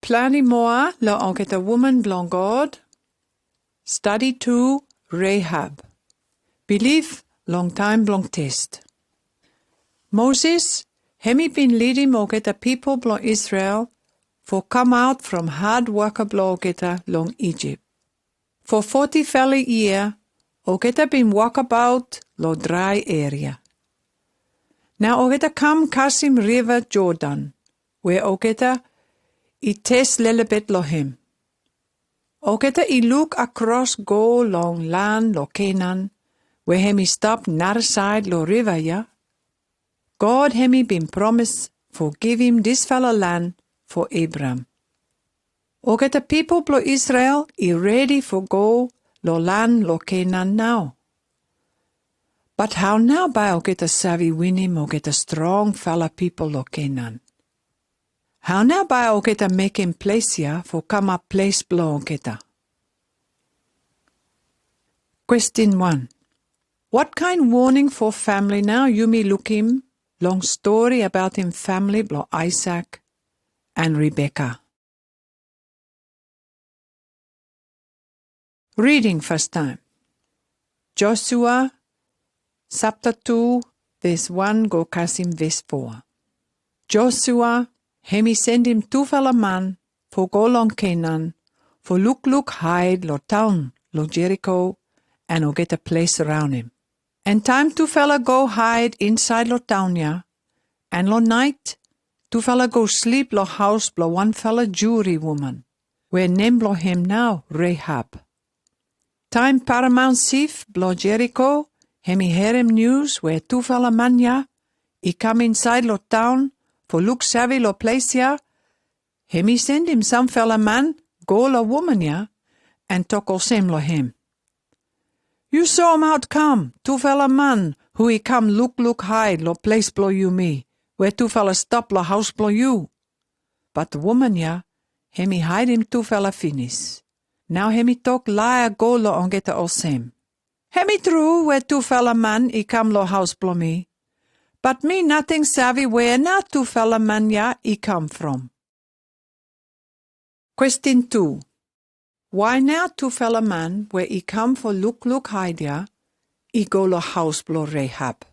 Plande moa lo Olketa woman Blong God. Study 2 Rahab. Belief long time Blong test. Moses, hemi been leading Olketa people Blong Israel for come out from hard worker Blong Olketa long Egypt. For 40 valley year, Olketa been walk about lo dry area. Now Olketa come Kasim River Jordan, where Olketa I test lelebet lo him. Olketa I look across go long land lo Canaan, where hemi stop nar side lo river ya. God hemi been promised for give him this fella land for Abraham. Olketa people blo Israel I ready for go lo land lo Canaan now. But how now by Olketa savi win him Olketa strong fella people lo Canaan? How now by Olketa make him place ya for come up place blo Olketa? Question 1. What kind warning for family now you me look him? Long story about him family blo Isaac and Rebecca. Reading first time. Joshua chapter 2 verse 1 go Kasim verse 4. Joshua hemi send him 2 fella man for go long Canaan for look hide lo town lo Jericho and o get a place around him. And time 2 fella go hide inside lo town ya, and lo night 2 fella go sleep lo house blo 1 fella Jewry woman, where name blo him now Rahab. Time paramount sif blo Jericho, hemi hear him news where 2 fella man ya, I come inside lo town for look savvy lo place ya, hemi send him some fella man go lo woman ya, and talk all same lo him. You saw him out come, 2 fella man, who he come look hide lo place blo you me, where 2 fella stop lo house blo you. But the woman ya, hemi hide him 2 fella finish. Now hemi talk liar go lo Olketa all same. Hemi true where 2 fella man he come lo house blo me, but me nothing savvy where na 2 fella man ya he come from. Question 2. Why now 2 fella man where he come for look hide ya, he go lo house blo Rahab?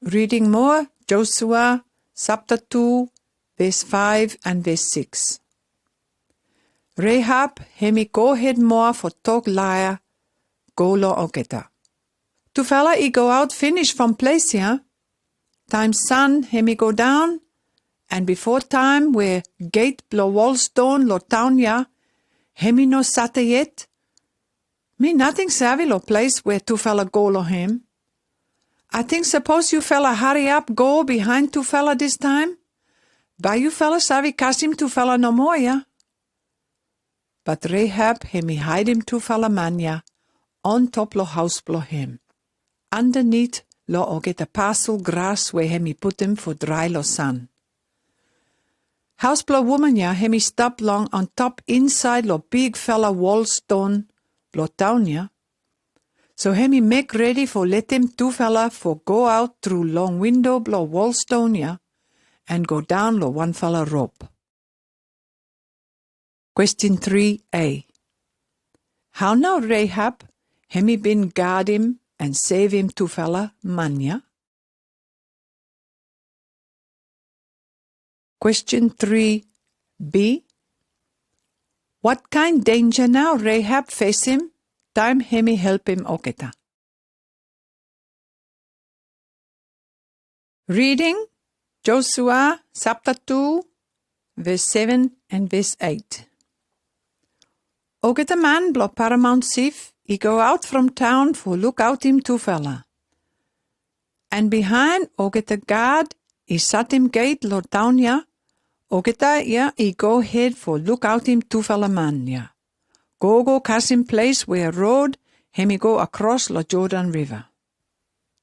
Reading more, Joshua chapter 2 verse 5 and verse 6. Rahab hemi go head more for talk liar, go lo Olketa. 2 fella he go out finish from place ya. Time sun hemi go down, and before time where gate blo wall stone lo town ya, hemi no sate yet. Me nothing savvy lo place where 2 fella go lo him. I think suppose you fella hurry up go behind 2 fella this time. By you fella savvy Kasim 2 fella no more ya. But Rahab hemi hide him 2 fella man ya, on top lo house blo him. Underneath lo Olketa parcel grass where hemi put him for dry lo sun. House blo woman ya hemi stop long on top inside lo big fella wall stone blo town ya. So hemi make ready for let him 2 fella for go out through long window blo wall stone ya, and go down lo 1 fella rope. Question 3a. How now Rahab hemi been guard him and save him 2 fella man ya? Question 3b. What kind danger now Rahab face him? Time hemi help him Olketa. Reading Joshua chapter 2 verse 7 and verse 8. Olketa man blo paramount sif, he go out from town for look out him 2 fella. And behind Olketa guard, he sat him gate lo town ya. Olketa ya he go head for look out him 2 fella man ya. Go Kasim place where road hemi go across lo Jordan River.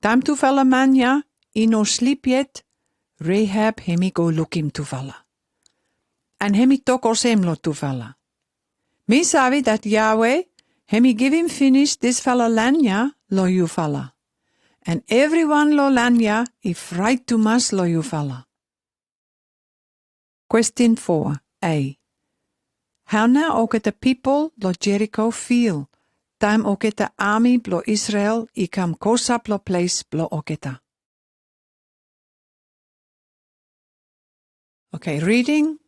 Time 2 fella man ya, he no sleep yet. Rahab hemi go look him 2 fella. And hemi talk all same lo 2 fella. Me sabi that Yahweh hemi give him finish this fella land ya lo you fella. And everyone lo land ya he fright too much lo you fella. Question 4, A. How now Olketa people lo Jericho feel? Time Olketa army blo Israel I kam kosap lo place blo Olketa. Okay, reading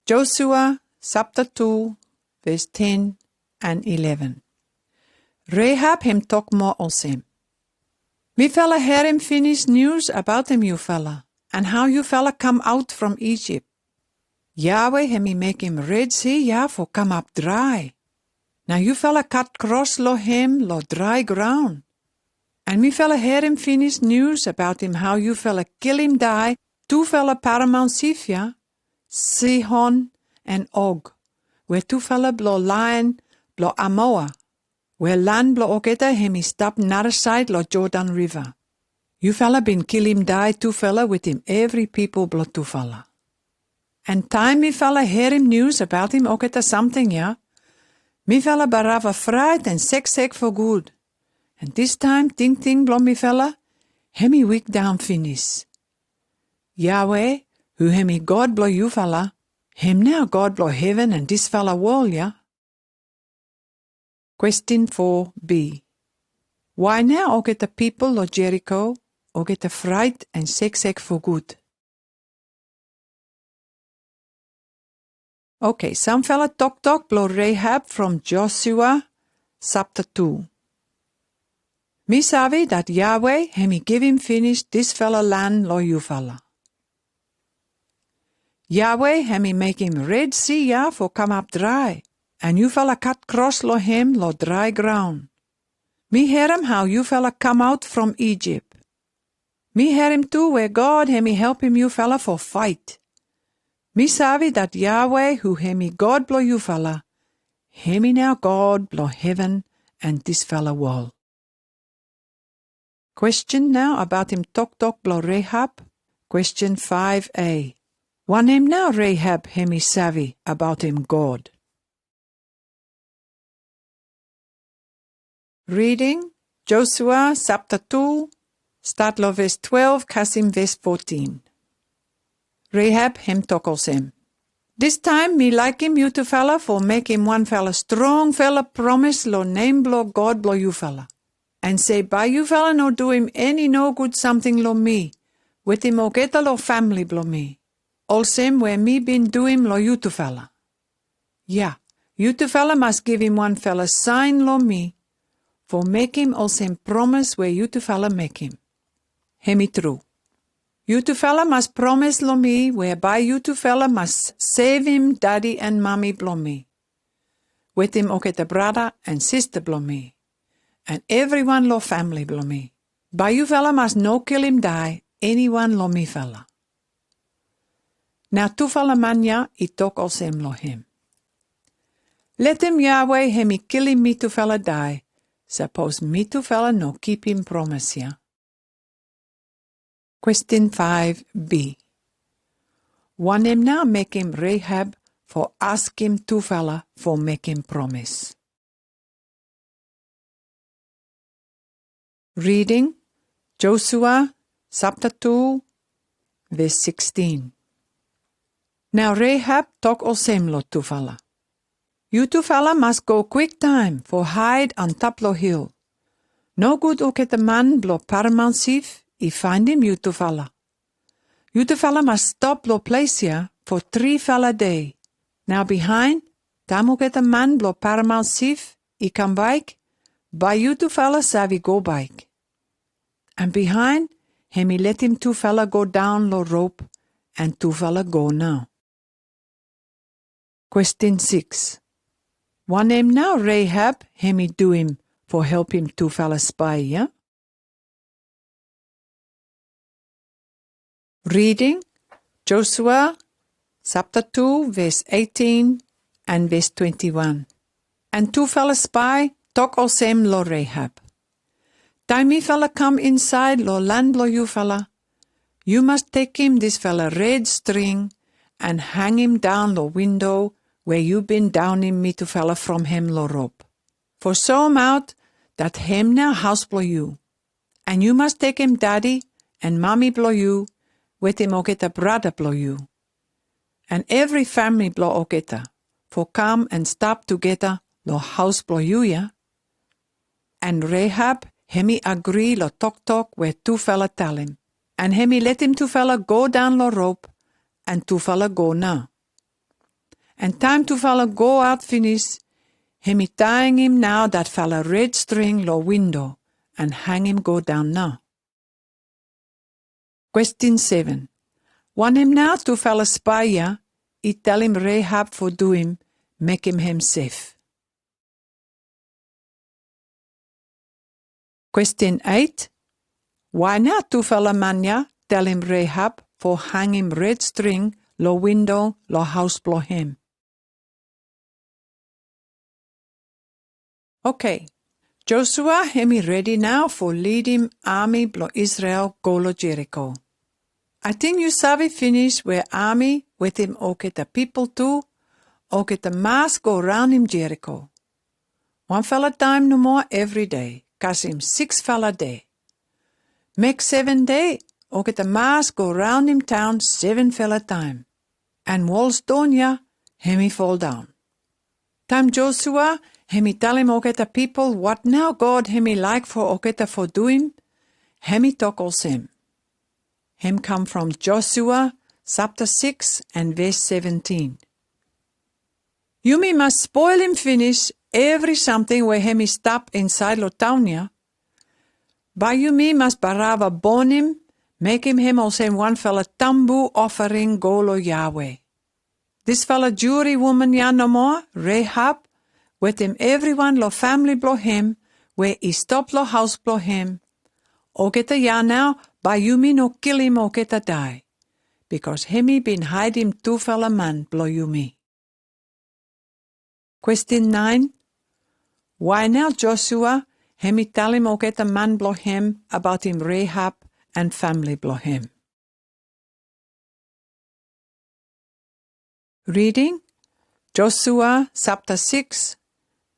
Joshua chapter 2, verse 10 and 11. Rahab him talk more olsem. Me fella hear him finish news about him you fella, and how you fella come out from Egypt. Yahweh him he make him Red Sea, yeah, for come up dry. Now you fella cut cross lo him lo dry ground. And me fella hear him finish news about him how you fella kill him die, two fella paramount Sifia, Sihon and Og, where two fella blo lion blo Amoa, where land blo Olketa him he stop another side lo Jordan River. You fella been kill him die two fella with him every people blo two fella. And time me fella hear him news about him Olketa something, yeah? Me fella barava fright and sek for good. And this time ting blo me fella, hemi week down finish. Yahweh, who hemi God blo you fella, him now God blo heaven and this fella world, yeah? Question 4b. Why now Olketa people lo Jericho, Olketa fright and sek for good? Okay, some fella talk blo Rahab from Joshua chapter 2. Me savi that Yahweh hemi give him finish this fella land lo you fella. Yahweh hemi make him Red Sea, yeah, for come up dry, and you fella cut cross lo him lo dry ground. Me hear him how you fella come out from Egypt. Me hear him too where God hemi help him you fella for fight. Me savi that Yahweh who hemi God blo you fella, hemi now God blo heaven and this fella world. Question now about him talk blo Rahab. Question 5a. One him now Rahab hemi savi about him God. Reading Joshua chapter 2, start lo verse 12, kasim verse 14. Rahab him talkos him. This time me like him you two fella for make him one fella strong fella promise lo name blo God blo you fella. And say by you fella no do him any no good something lo me, with him Olketa lo family blo me. All same where me been do him lo you two fella. Yeah, you two fella must give him one fella sign lo me, for make him all same promise where you two fella make him. Hemi true. You two fella must promise lo me, whereby you two fella must save him daddy and mommy blo me. With him Olketa brother and sister blo me. And everyone lo family blo me. By you fella must no kill him die, anyone lo me fella. Now two fella manya I talk all same lo him. Let him Yahweh hemi kill him me two fella die, suppose me two fella no keep him promise, yeah? Question 5b. One him now make him Rahab for ask him two fella for make him promise. Reading Joshua chapter 2, verse 16. Now Rahab talk all same lo two fella. You two fella must go quick time for hide on top lo hill. No good Olketa man blo paramount sif, I find him you two fella. You two fella must stop lo place here for 3 fella day. Now behind, tam Olketa man blo paramount sif, I come bike, by you two fella savi go bike. And behind, hemi let him two fella go down lo rope, and two fella go now. Question 6. One name now Rahab, hemi do him for help him two fella spy, yeah? Reading Joshua chapter 2, verse 18 and verse 21. And two fella spy talk all same lo Rahab. Time me fella come inside lo land lo you fella, you must take him this fella red string and hang him down lo window where you been downing me to fella from him lo rope. For so him out that him now house blow you. And you must take him daddy and mommy blow you, with him Olketa brother blow you. and every family blo Olketa, for come and stop together lo house blo Yuya. And Rahab, hemi agree lo tok where two fella tell him, and hemi let him two fella go down lo rope, and two fella go now. And time two fella go out finish, hemi tying him now that fella red string lo window, and hang him go down now. Question 7. One him now two fella spy ya, he tell him Rahab for do him, make him safe. Question 8. Why now two fella manya tell him Rahab for hang him red string lo window lo house blo him? Okay, Joshua hemi ready now for lead him army blo Israel go lo Jericho. I think you sabi finish where army with him Olketa people too, Olketa mass go round him Jericho. One fella time no more every day, cause him 6 fella day. Make 7 day, Olketa mass go round him town 7 fella time. And walls donya, hemi fall down. Time Joshua, hemi tell him Olketa people what now God hemi like for Olketa for do him, hemi tockles him. Him come from Joshua, chapter 6 and verse 17. You me must spoil him finish every something where hemi stop inside lo townia. By you me must barava born him, make him also one fella tambu offering go lo Yahweh. This fella jury woman ya no more, Rahab, with him everyone lo family blo him, where he stop lo house blo him. Olketa ya now, by you me no kill him Olketa die, because hemi been hide him 2 fella man blo you me. Question 9. Why now Joshua, hemi tell him Olketa man blo him about him Rahab and family blo him? Reading Joshua chapter 6,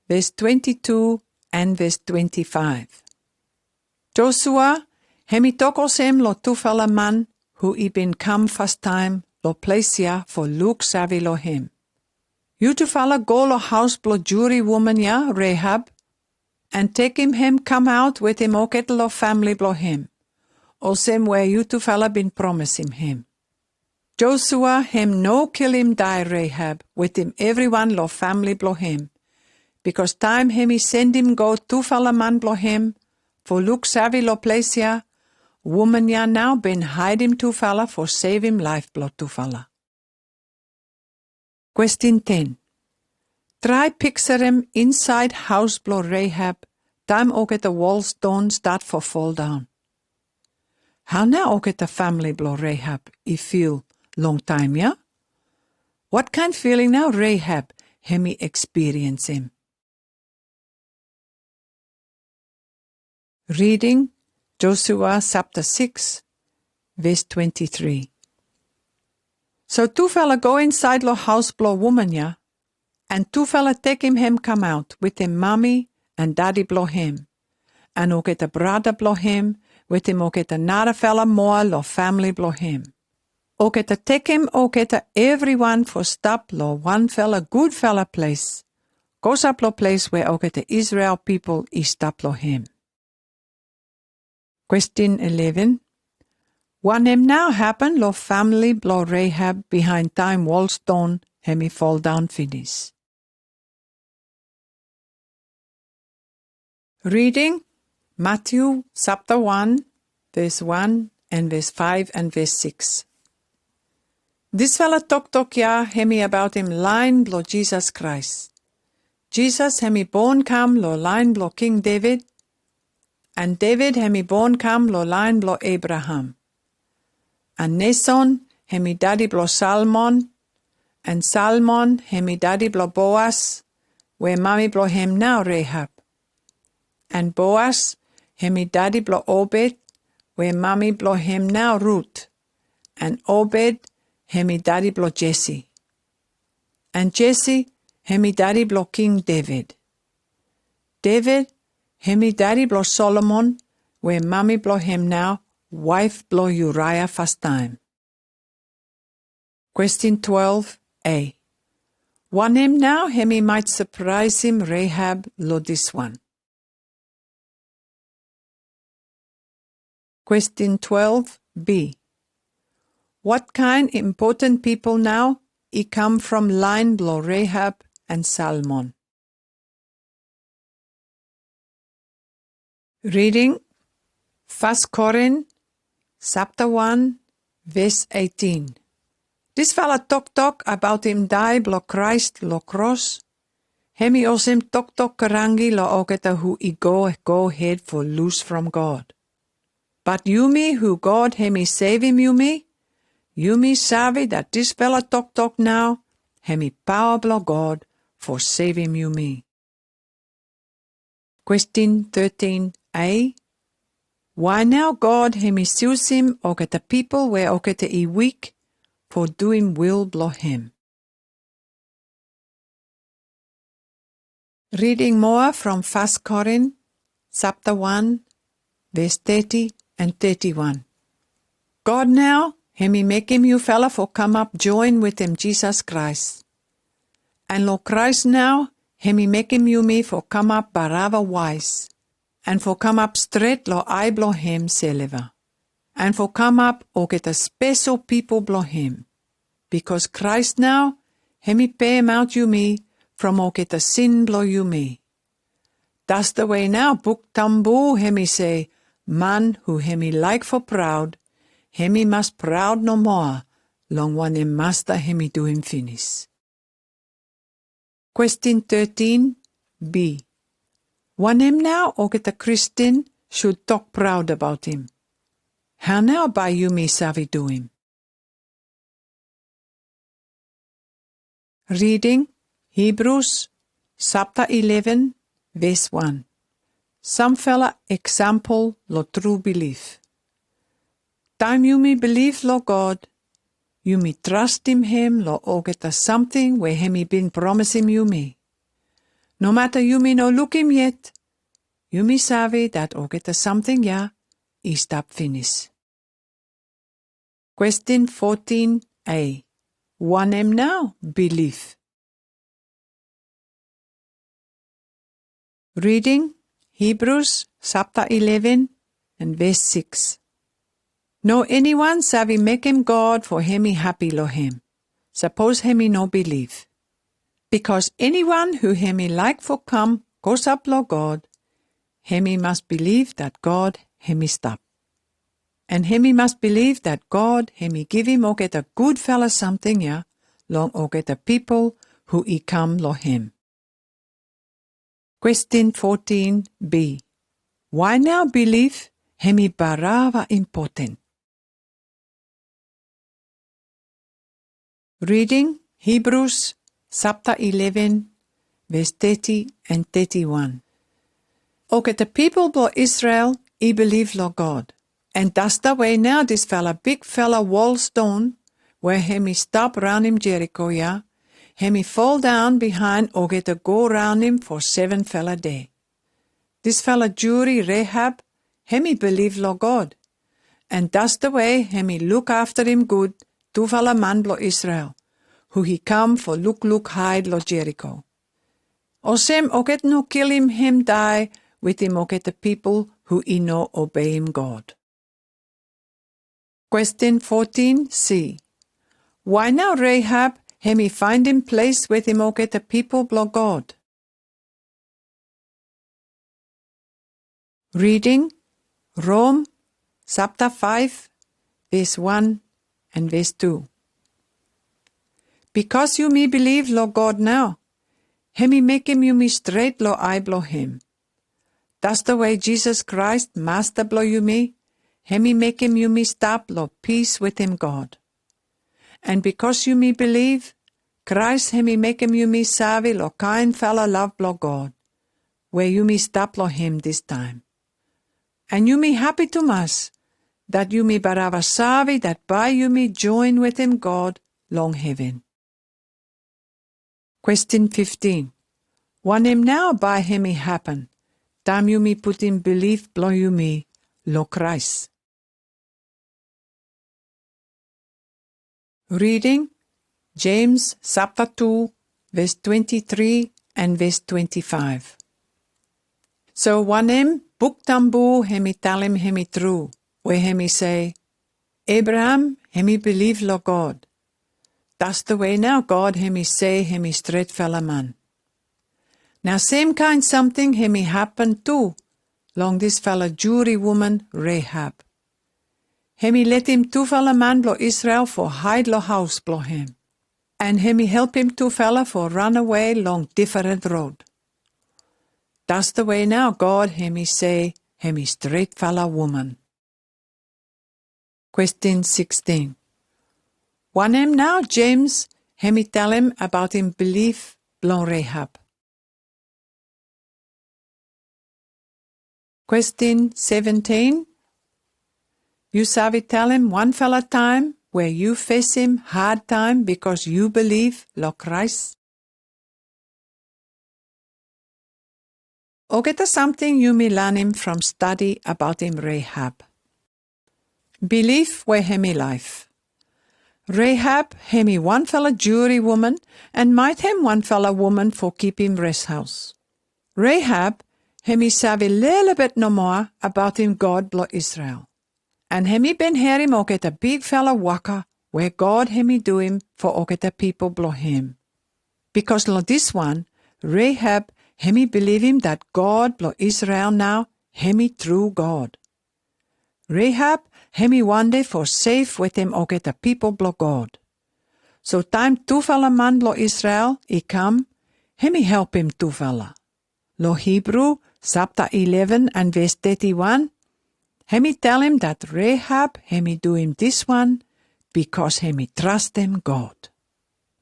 verse 22 and verse 25. Joshua, hemi tokos him lo 2 fella man who he been come first time lo place ya for look savi lo him. You 2 fella go lo house blo jury woman ya, Rahab, and take him come out with him Olketa lo family blo him. Also where you 2 fella been promise him. Joshua him no kill him die Rahab with him everyone lo family blo him, because time hemi send him go 2 fella man blo him, for look savi lo place ya, woman ya now been hide him 2 fella for save him life blo 2 fella. Question 10. Try picture him inside house blo Rahab, time Olketa wall stone start for fall down. How now Olketa family blo Rahab he feel long time ya? What kind feeling now Rahab hemi experience him? Reading Joshua chapter 6, verse 23. So 2 fella go inside lo house blo woman ya, and 2 fella take him come out with him mommy and daddy blo him, and Olketa brother blo him, with him Olketa nada fella more lo family blo him. Olketa take him Olketa everyone for stop lo 1 fella good fella place, goes up lo place where Olketa Israel people is stop lo him. Question 11. One him now happen lo family blo Rahab behind time wall stone hemi fall down finish. Reading Matthew chapter 1, verse 1 and verse 5 and verse 6. This fella talk ya hemi about him line blo Jesus Christ. Jesus hemi born come lo line blo King David, and David hemi born come lo line blo Abraham. And Nason hemi daddy blo Salmon, and Salmon hemi daddy blo Boaz, where mommy blo him now Rahab. And Boaz hemi daddy blo Obed, where mommy blo him now Ruth. And Obed hemi daddy blo Jesse. And Jesse hemi daddy blo King David. David hemi daddy blo Solomon, where mommy blo him now wife blo Uriah first time. Question 12a. One him now, hemi might surprise him, Rahab, lo this one. Question 12b. What kind important people now? He come from line blo Rahab and Salmon. Reading 1 Corinth, chapter 1, verse 18. This fella talk about him die blo Christ lo cross. Hemi os him talk karangi lo Olketa who he go head for loose from God. But Yumi who God hemi save him Yumi savi that this fella talk now, hemi power blo God for save him Yumi. Question 13a. Why now God hemi sues him Olketa people where Olketa he weak for doing will blo him. Reading more from 1 Corinth, chapter 1, verse 30 and 31. God now, hemi make him you fella for come up join with him Jesus Christ. And lo Christ now, hemi make him you me for come up barava wise. And for come up straight lo I blo him seleva. And for come up Olketa special people blo him. Because Christ now, hemi pay him out you me, from Olketa sin blo you me. That's the way now, book tambu hemi say, man who hemi like for proud, hemi must proud no more, long one him master hemi do him finish. Question 13b. One him now, Olketa Christian, should talk proud about him. How now by you me savi do him? Reading Hebrews, chapter 11, verse 1. Some fella example lo true belief. Time you me believe lo God, you me trust him lo Olketa something where hemi been promising you me. No matter you me no look him yet, you me savi that Olketa something ya, he stop finish. Question 14a. One him now, belief. Reading Hebrews chapter 11 and verse 6. No anyone savi make him God for hemi happy lo him. Suppose hemi no believe. Because anyone who hemi like for come goes up lo God, hemi must believe that God hemi stop. And hemi must believe that God hemi give him Olketa good fella something ya, long Olketa people who he come lo him. Question 14b. Why now belief hemi barava important? Reading Hebrews chapter 11, verse 30 and 31. Olketa people blo Israel, he believe lo God. And that's the way now this fella, big fella wall stone, where hemi stop round him Jericho, ya, hemi fall down behind Olketa go round him for 7 fella day. This fella jury Rahab, hemi believe lo God. And that's the way hemi look after him good, 2 fella man blo Israel, who he come for look hide lo Jericho. Osem Olketa no kill him die with him Olketa people who he no obey him God. Question 14c. Why now Rahab hemi find him place with him Olketa people blo God? Reading Rome chapter 5 verse 1 and verse 2. Because you me believe lo God now, hemi make him you me straight lo I blo him. That's the way Jesus Christ master blo you me, hemi make him you me stop lo peace with him God. And because you me believe, Christ hemi make him you me savi lo kind fella love blo God, where you me stop lo him this time. And you me happy to mas, that you me barava savi that by you me join with him God long heaven. Question 15. One him now by hemi happen, time you me put in belief blo you me lo Christ. Reading James chapter 2, verse 23 and verse 25. So wanem book tambu hemi talim hemi true, where hemi say, Abraham hemi believe lo God. That's the way now God hemi say hemi straight fella man. Now same kind something hemi happen too, long this fella Jewry woman Rahab. Hemi let him two fella man blo Israel for hide lo house blo him. And hemi help him two fella for run away long different road. That's the way now God hemi say hemi straight fella woman. Question 16. One him now James hemi tell him about him belief Blong Rahab. Question 17. You savi tell him one fella time where you face him hard time because you believe lo Christ. Olketa something you may learn him from study about him Rahab. Belief where hemi life. Rahab hemi one fella Jewry woman and might him one fella woman for keep him rest house. Rahab hemi savi little bit no more about him God blo Israel. And hemi ben hear him Olketa big fella waka where God hemi do him for Olketa people blo him. Because lo this one, Rahab hemi believe him that God blo Israel now hemi true God. Rahab hemi one day for safe with him Olketa people blo God. So time two fella man blo Israel he come, hemi help him two fella. Lo Hebrew chapter 11 and verse 31, hemi tell him that Rahab hemi do him this one because hemi trust him God.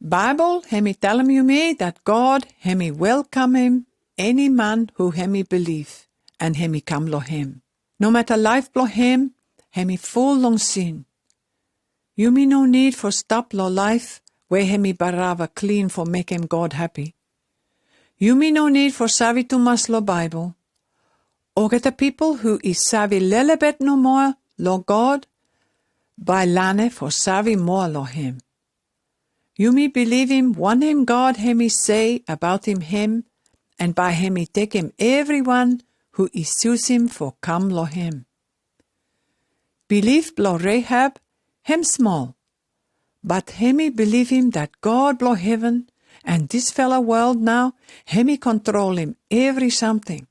Bible hemi tell him you me that God hemi welcome him any man who hemi believe and hemi come lo him. No matter life blo him, hemi full long sin. You me no need for stop lo life where hemi barava clean for make him God happy. You me no need for savi too much lo Bible. Olketa people who is savi lele bet no more lo God, by lane for savi more lo him. You me believe him one him God hemi say about him, and by hemi take him everyone who is choose him for come lo him. Believe blo Rahab, him small, but hemi believe him that God blo heaven and this fella world now, hemi control him every something.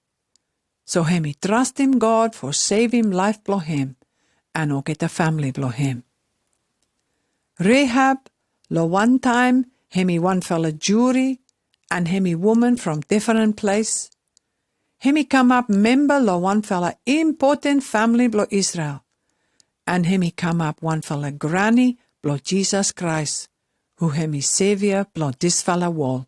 So hemi trust him God for save him life blo him, and Olketa family blo him. Rahab, lo one time, hemi one fella Jewry, and hemi woman from different place. Hemi come up member lo one fella important family blo Israel, and hemi come up one fella granny blo Jesus Christ, who hemi savior blo this fella world.